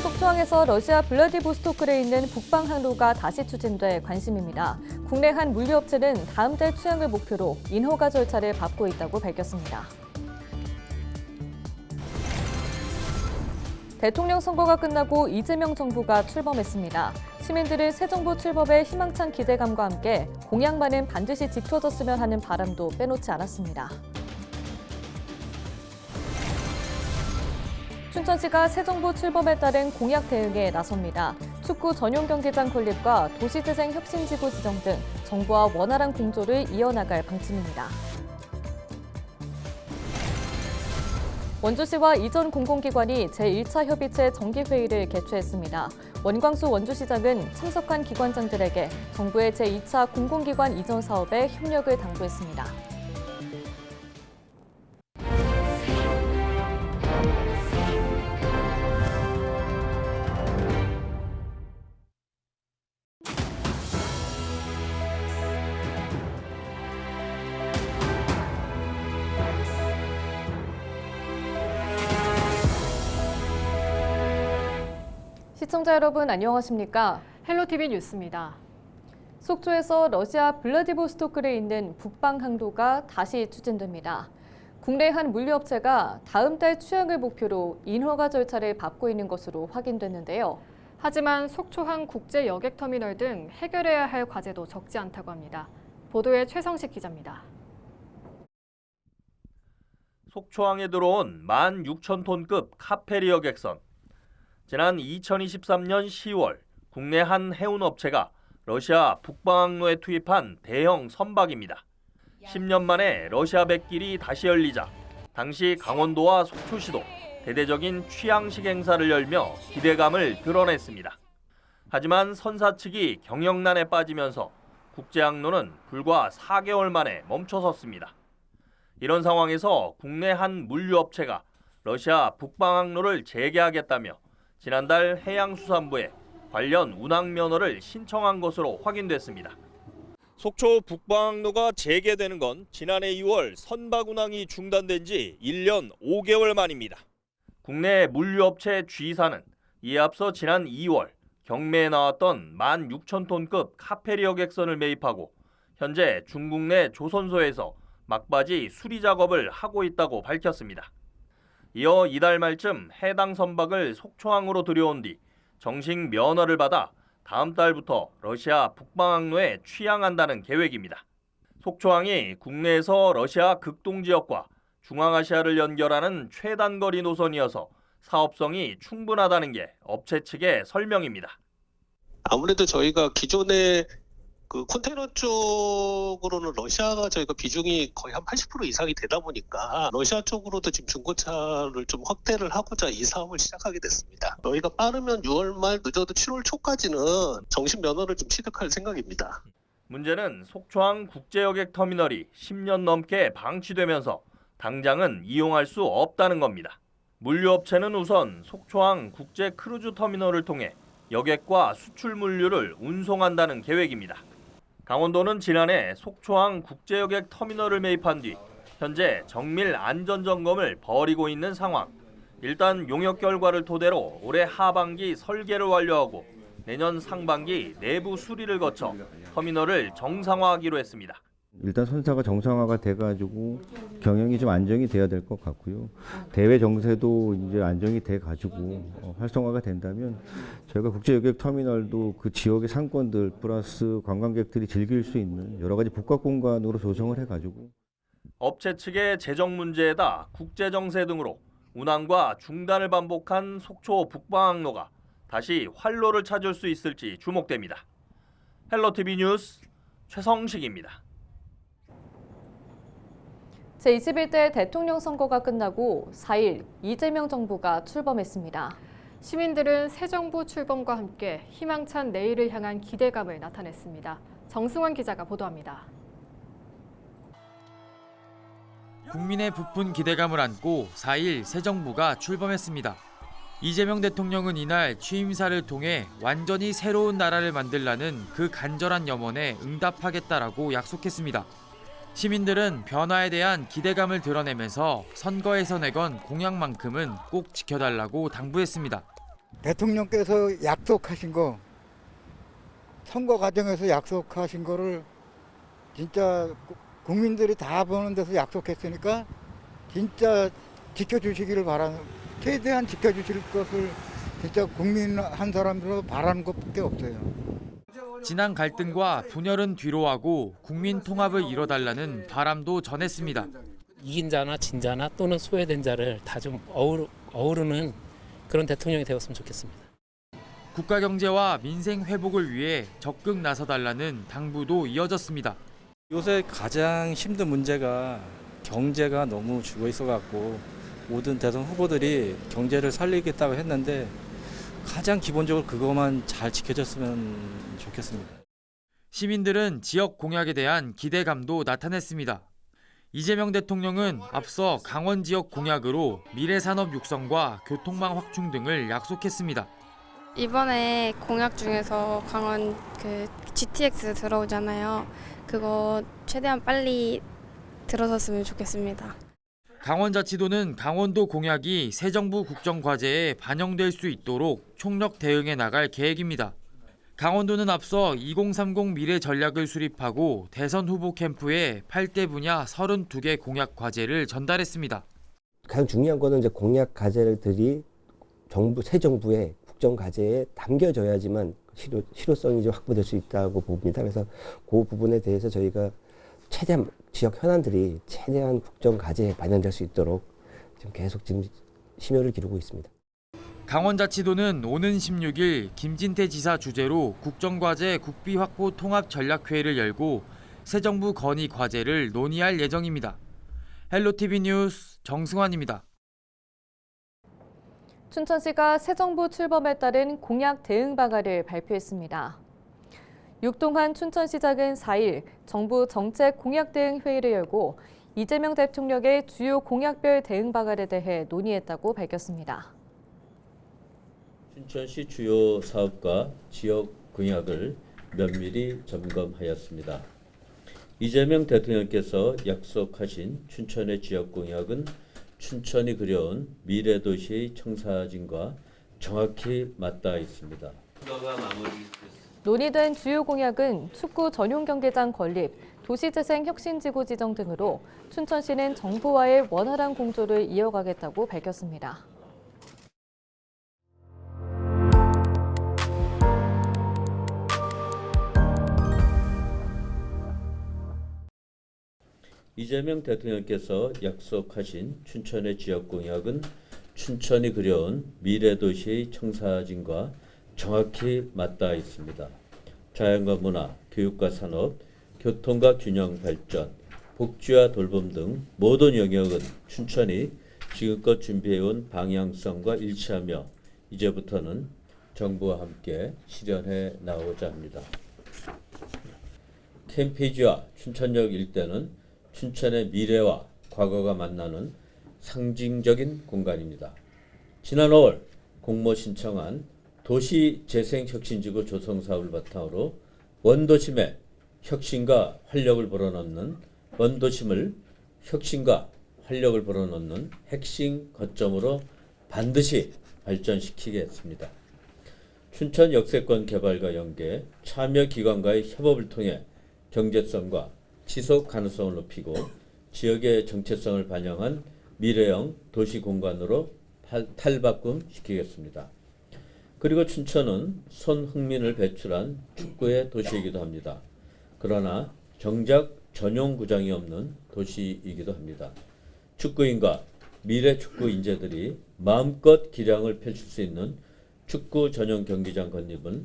속초항에서 러시아 블라디보스토크에 있는 북방 항로가 다시 추진돼 관심입니다. 국내 한 물류업체는 다음 달 취항을 목표로 인허가 절차를 밟고 있다고 밝혔습니다. 대통령 선거가 끝나고 이재명 정부가 출범했습니다. 시민들은 새 정부 출범에 희망찬 기대감과 함께 공약만은 반드시 지켜졌으면 하는 바람도 빼놓지 않았습니다. 춘천시가 새 정부 출범에 따른 공약 대응에 나섭니다. 축구 전용 경기장 건립과 도시재생 혁신지구 지정 등 정부와 원활한 공조를 이어나갈 방침입니다. 원주시와 이전 공공기관이 제1차 협의체 정기회의를 개최했습니다. 원광수 원주시장은 참석한 기관장들에게 정부의 제2차 공공기관 이전 사업에 협력을 당부했습니다. 시청자 여러분 안녕하십니까? 헬로티비 뉴스입니다. 속초에서 러시아 블라디보스토크에 있는 북방 항로가 다시 추진됩니다. 국내 한 물류업체가 다음 달 취항을 목표로 인허가 절차를 밟고 있는 것으로 확인됐는데요. 하지만 속초항 국제 여객터미널 등 해결해야 할 과제도 적지 않다고 합니다. 보도에 최성식 기자입니다. 속초항에 들어온 16,000톤급 카페리 여객선. 지난 2023년 10월 국내 한 해운업체가 러시아 북방항로에 투입한 대형 선박입니다. 10년 만에 러시아 백길이 다시 열리자 당시 강원도와 속초시도 대대적인 취항식 행사를 열며 기대감을 드러냈습니다. 하지만 선사 측이 경영난에 빠지면서 국제항로는 불과 4개월 만에 멈춰섰습니다. 이런 상황에서 국내 한 물류업체가 러시아 북방항로를 재개하겠다며 지난달 해양수산부에 관련 운항 면허를 신청한 것으로 확인됐습니다. 속초 북방항로가 재개되는 건 지난해 2월 선박 운항이 중단된 지 1년 5개월 만입니다. 국내 물류업체 G사는 이에 앞서 지난 2월 경매에 나왔던 16,000톤급 카페리 여객선을 매입하고 현재 중국 내 조선소에서 막바지 수리 작업을 하고 있다고 밝혔습니다. 이어 이달 말쯤 해당 선박을 속초항으로 들여온 뒤 정식 면허를 받아 다음 달부터 러시아 북방항로에 취항한다는 계획입니다. 속초항이 국내에서 러시아 극동 지역과 중앙아시아를 연결하는 최단거리 노선이어서 사업성이 충분하다는 게 업체 측의 설명입니다. 아무래도 저희가 기존에 컨테이너 쪽으로는 러시아가 저희가 비중이 거의 한 80% 이상이 되다 보니까 러시아 쪽으로도 지금 중고차를 좀 확대를 하고자 이 사업을 시작하게 됐습니다. 저희가 빠르면 6월 말 늦어도 7월 초까지는 정식 면허를 좀 취득할 생각입니다. 문제는 속초항 국제여객터미널이 10년 넘게 방치되면서 당장은 이용할 수 없다는 겁니다. 물류업체는 우선 속초항 국제크루즈터미널을 통해 여객과 수출 물류를 운송한다는 계획입니다. 강원도는 지난해 속초항 국제여객터미널을 매입한 뒤 현재 정밀 안전점검을 벌이고 있는 상황. 일단 용역 결과를 토대로 올해 하반기 설계를 완료하고 내년 상반기 내부 수리를 거쳐 터미널을 정상화하기로 했습니다. 일단 선사가 정상화가 돼가지고 경영이 좀 안정이 돼야 될 것 같고요. 대외 정세도 이제 안정이 돼가지고 활성화가 된다면 저희가 국제여객터미널도 그 지역의 상권들 플러스 관광객들이 즐길 수 있는 여러 가지 복합 공간으로 조성을 해가지고 업체 측의 재정 문제에다 국제 정세 등으로 운항과 중단을 반복한 속초 북방항로가 다시 활로를 찾을 수 있을지 주목됩니다. 헬로티비 뉴스 최성식입니다. 제21대 대통령 선거가 끝나고 4일 이재명 정부가 출범했습니다. 시민들은 새 정부 출범과 함께 희망찬 내일을 향한 기대감을 나타냈습니다. 정승환 기자가 보도합니다. 국민의 부푼 기대감을 안고 4일 새 정부가 출범했습니다. 이재명 대통령은 이날 취임사를 통해 완전히 새로운 나라를 만들라는 그 간절한 염원에 응답하겠다라고 약속했습니다. 시민들은 변화에 대한 기대감을 드러내면서 선거에서 내건 공약만큼은 꼭 지켜달라고 당부했습니다. 대통령께서 약속하신 거, 선거 과정에서 약속하신 거를 진짜 국민들이 다 보는 데서 약속했으니까 진짜 지켜주시기를 바라는, 최대한 지켜주실 것을 진짜 국민 한 사람으로 바라는 것밖에 없어요. 지난 갈등과 분열은 뒤로하고 국민 통합을 이뤄달라는 바람도 전했습니다. 이긴 자나 진 자나 또는 소외된 자를 다 좀 어우르는 그런 대통령이 되었으면 좋겠습니다. 국가 경제와 민생 회복을 위해 적극 나서달라는 당부도 이어졌습니다. 요새 가장 힘든 문제가 경제가 너무 죽어 있어갖고 모든 대선 후보들이 경제를 살리겠다고 했는데 가장 기본적으로 그것만 잘 지켜졌으면 좋겠습니다. 시민들은 지역 공약에 대한 기대감도 나타냈습니다. 이재명 대통령은 앞서 강원 지역 공약으로 미래 산업 육성과 교통망 확충 등을 약속했습니다. 이번에 공약 중에서 강원 GTX 들어오잖아요. 그거 최대한 빨리 들어섰으면 좋겠습니다. 강원자치도는 강원도 공약이 새 정부 국정과제에 반영될 수 있도록 총력 대응해 나갈 계획입니다. 강원도는 앞서 2030 미래 전략을 수립하고 대선 후보 캠프에 8대 분야 32개 공약 과제를 전달했습니다. 가장 중요한 거는 이제 공약 과제들이 새 정부의 국정 과제에 담겨져야지만 실효성이 좀 확보될 수 있다고 봅니다. 그래서 그 부분에 대해서 저희가 최대한 지역 현안들이 최대한 국정 과제에 반영될 수 있도록 계속 심혈을 기울이고 있습니다. 강원자치도는 오는 16일 김진태 지사 주재로 국정과제 국비 확보 통합 전략회의를 열고 새 정부 건의 과제를 논의할 예정입니다. 헬로티비 뉴스 정승환입니다. 춘천시가 새 정부 출범에 따른 공약 대응 방안을 발표했습니다. 육동환 춘천시장은 4일 정부 정책 공약 대응 회의를 열고 이재명 대통령의 주요 공약별 대응 방안에 대해 논의했다고 밝혔습니다. 춘천시 주요 사업과 지역 공약을 면밀히 점검하였습니다. 이재명 대통령께서 약속하신 춘천의 지역 공약은 춘천이 그려온 미래도시의 청사진과 정확히 맞닿아 있습니다. 논의된 주요 공약은 축구 전용 경기장 건립, 도시재생 혁신지구 지정 등으로 춘천시는 정부와의 원활한 공조를 이어가겠다고 밝혔습니다. 이재명 대통령께서 약속하신 춘천의 지역 공약은 춘천이 그려온 미래도시의 청사진과 정확히 맞닿아 있습니다. 자연과 문화, 교육과 산업, 교통과 균형 발전, 복지와 돌봄 등 모든 영역은 춘천이 지금껏 준비해온 방향성과 일치하며 이제부터는 정부와 함께 실현해 나오고자 합니다. 캠페이지와 춘천역 일대는 춘천의 미래와 과거가 만나는 상징적인 공간입니다. 지난 5월 공모 신청한 도시재생혁신지구 조성사업을 바탕으로 원도심에 혁신과 활력을 불어넣는 핵심 거점으로 반드시 발전시키겠습니다. 춘천 역세권 개발과 연계 참여기관과의 협업을 통해 경제성과 지속 가능성을 높이고 지역의 정체성을 반영한 미래형 도시 공간으로 탈바꿈시키겠습니다. 그리고 춘천은 손흥민을 배출한 축구의 도시이기도 합니다. 그러나 정작 전용 구장이 없는 도시이기도 합니다. 축구인과 미래 축구 인재들이 마음껏 기량을 펼칠 수 있는 축구 전용 경기장 건립은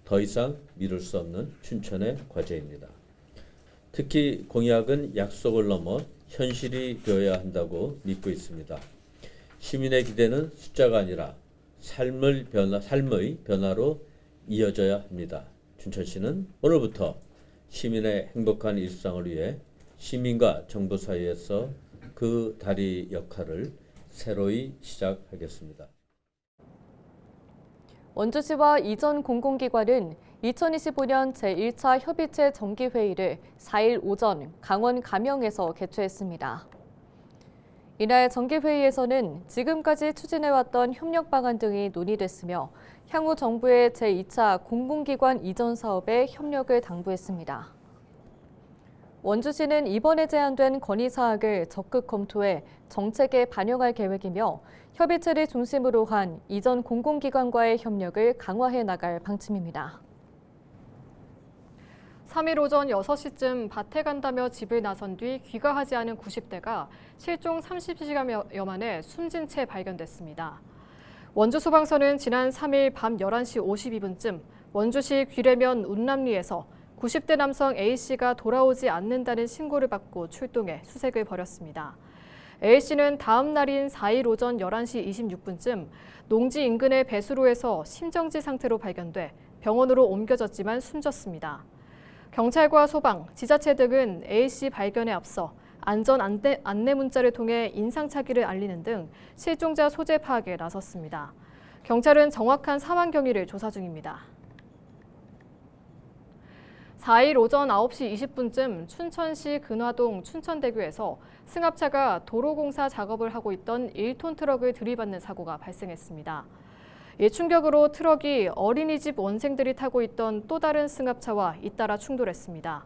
더 이상 미룰 수 없는 춘천의 과제입니다. 특히 공약은 약속을 넘어 현실이 되어야 한다고 믿고 있습니다. 시민의 기대는 숫자가 아니라 삶의 변화로 이어져야 합니다. 춘천시는 오늘부터 시민의 행복한 일상을 위해 시민과 정부 사이에서 그 다리 역할을 새로이 시작하겠습니다. 원주시와 이전 공공기관은 2025년 제1차 협의체 정기회의를 4일 오전 강원 감영에서 개최했습니다. 이날 정기회의에서는 지금까지 추진해왔던 협력 방안 등이 논의됐으며 향후 정부의 제2차 공공기관 이전 사업에 협력을 당부했습니다. 원주시는 이번에 제안된 건의사항을 적극 검토해 정책에 반영할 계획이며 협의체를 중심으로 한 이전 공공기관과의 협력을 강화해 나갈 방침입니다. 3일 오전 6시쯤 밭에 간다며 집을 나선 뒤 귀가하지 않은 90대가 실종 30시간여 만에 숨진 채 발견됐습니다. 원주소방서는 지난 3일 밤 11시 52분쯤 원주시 귀래면 운남리에서 90대 남성 A씨가 돌아오지 않는다는 신고를 받고 출동해 수색을 벌였습니다. A씨는 다음 날인 4일 오전 11시 26분쯤 농지 인근의 배수로에서 심정지 상태로 발견돼 병원으로 옮겨졌지만 숨졌습니다. 경찰과 소방, 지자체 등은 A씨 발견에 앞서 안전 안내 문자를 통해 인상착의를 알리는 등 실종자 소재 파악에 나섰습니다. 경찰은 정확한 사망 경위를 조사 중입니다. 4일 오전 9시 20분쯤 춘천시 근화동 춘천대교에서 승합차가 도로공사 작업을 하고 있던 1톤 트럭을 들이받는 사고가 발생했습니다. 이 충격으로 트럭이 어린이집 원생들이 타고 있던 또 다른 승합차와 잇따라 충돌했습니다.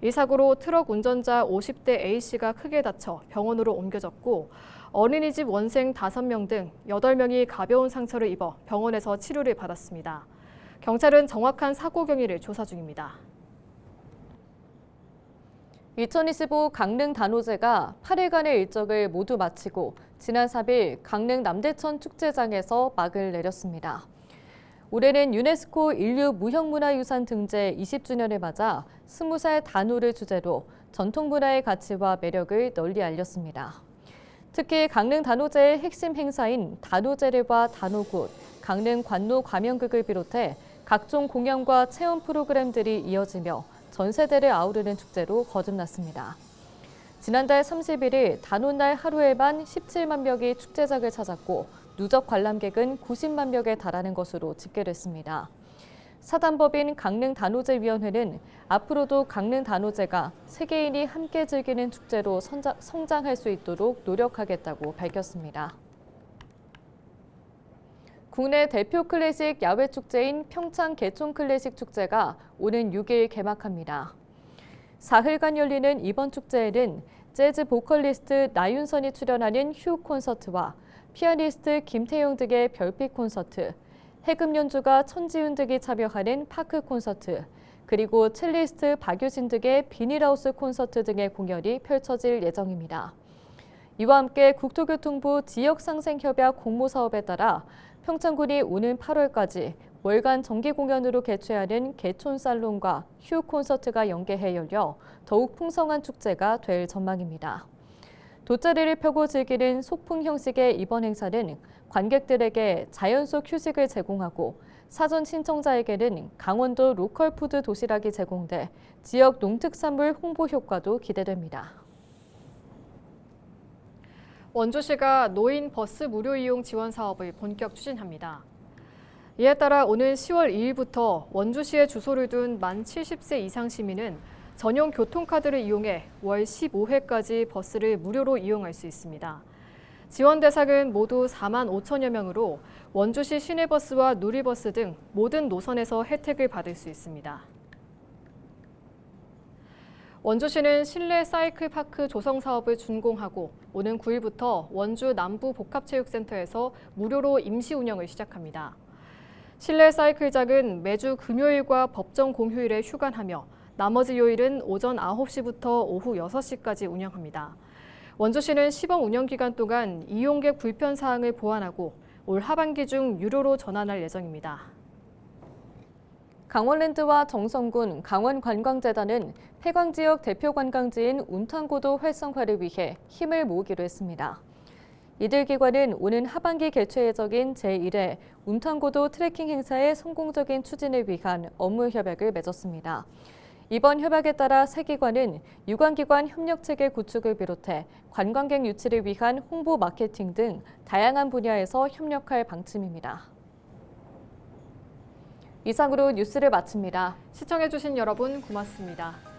이 사고로 트럭 운전자 50대 A씨가 크게 다쳐 병원으로 옮겨졌고 어린이집 원생 5명 등 8명이 가벼운 상처를 입어 병원에서 치료를 받았습니다. 경찰은 정확한 사고 경위를 조사 중입니다. 2025 강릉 단오제가 8일간의 일정을 모두 마치고 지난 3일 강릉 남대천 축제장에서 막을 내렸습니다. 올해는 유네스코 인류 무형문화유산 등재 20주년을 맞아 20살 단오를 주제로 전통문화의 가치와 매력을 널리 알렸습니다. 특히 강릉 단오제의 핵심 행사인 단오제례와 단오굿, 강릉 관노 과명극을 비롯해 각종 공연과 체험 프로그램들이 이어지며 전 세대를 아우르는 축제로 거듭났습니다. 지난달 31일 단오날 하루에만 17만 명이 축제장을 찾았고 누적 관람객은 90만 명에 달하는 것으로 집계됐습니다. 사단법인 강릉단오제위원회는 앞으로도 강릉단오제가 세계인이 함께 즐기는 축제로 성장할 수 있도록 노력하겠다고 밝혔습니다. 국내 대표 클래식 야외 축제인 평창 개촌 클래식 축제가 오는 6일 개막합니다. 사흘간 열리는 이번 축제에는 재즈 보컬리스트 나윤선이 출연하는 휴 콘서트와 피아니스트 김태용 등의 별빛 콘서트, 해금 연주가 천지훈 등이 참여하는 파크 콘서트, 그리고 첼리스트 박유진 등의 비닐하우스 콘서트 등의 공연이 펼쳐질 예정입니다. 이와 함께 국토교통부 지역상생협약 공모사업에 따라 평창군이 오는 8월까지 월간 정기 공연으로 개최하는 개촌살롱과 휴 콘서트가 연계해 열려 더욱 풍성한 축제가 될 전망입니다. 돗자리를 펴고 즐기는 소풍 형식의 이번 행사는 관객들에게 자연 속 휴식을 제공하고 사전 신청자에게는 강원도 로컬 푸드 도시락이 제공돼 지역 농특산물 홍보 효과도 기대됩니다. 원주시가 노인 버스 무료 이용 지원 사업을 본격 추진합니다. 이에 따라 오는 10월 2일부터 원주시에 주소를 둔 만 70세 이상 시민은 전용 교통카드를 이용해 월 15회까지 버스를 무료로 이용할 수 있습니다. 지원 대상은 모두 4만 5천여 명으로 원주시 시내버스와 누리버스 등 모든 노선에서 혜택을 받을 수 있습니다. 원주시는 실내 사이클 파크 조성 사업을 준공하고 오는 9일부터 원주 남부 복합체육센터에서 무료로 임시 운영을 시작합니다. 실내 사이클장은 매주 금요일과 법정 공휴일에 휴관하며 나머지 요일은 오전 9시부터 오후 6시까지 운영합니다. 원주시는 시범 운영 기간 동안 이용객 불편 사항을 보완하고 올 하반기 중 유료로 전환할 예정입니다. 강원랜드와 정성군 강원관광재단은 폐광 지역 대표 관광지인 운탄고도 활성화를 위해 힘을 모으기로 했습니다. 이들 기관은 오는 하반기 개최 예정인 제1회 운탄고도 트레킹 행사의 성공적인 추진을 위한 업무 협약을 맺었습니다. 이번 협약에 따라 세 기관은 유관기관 협력체계 구축을 비롯해 관광객 유치를 위한 홍보 마케팅 등 다양한 분야에서 협력할 방침입니다. 이상으로 뉴스를 마칩니다. 시청해주신 여러분 고맙습니다.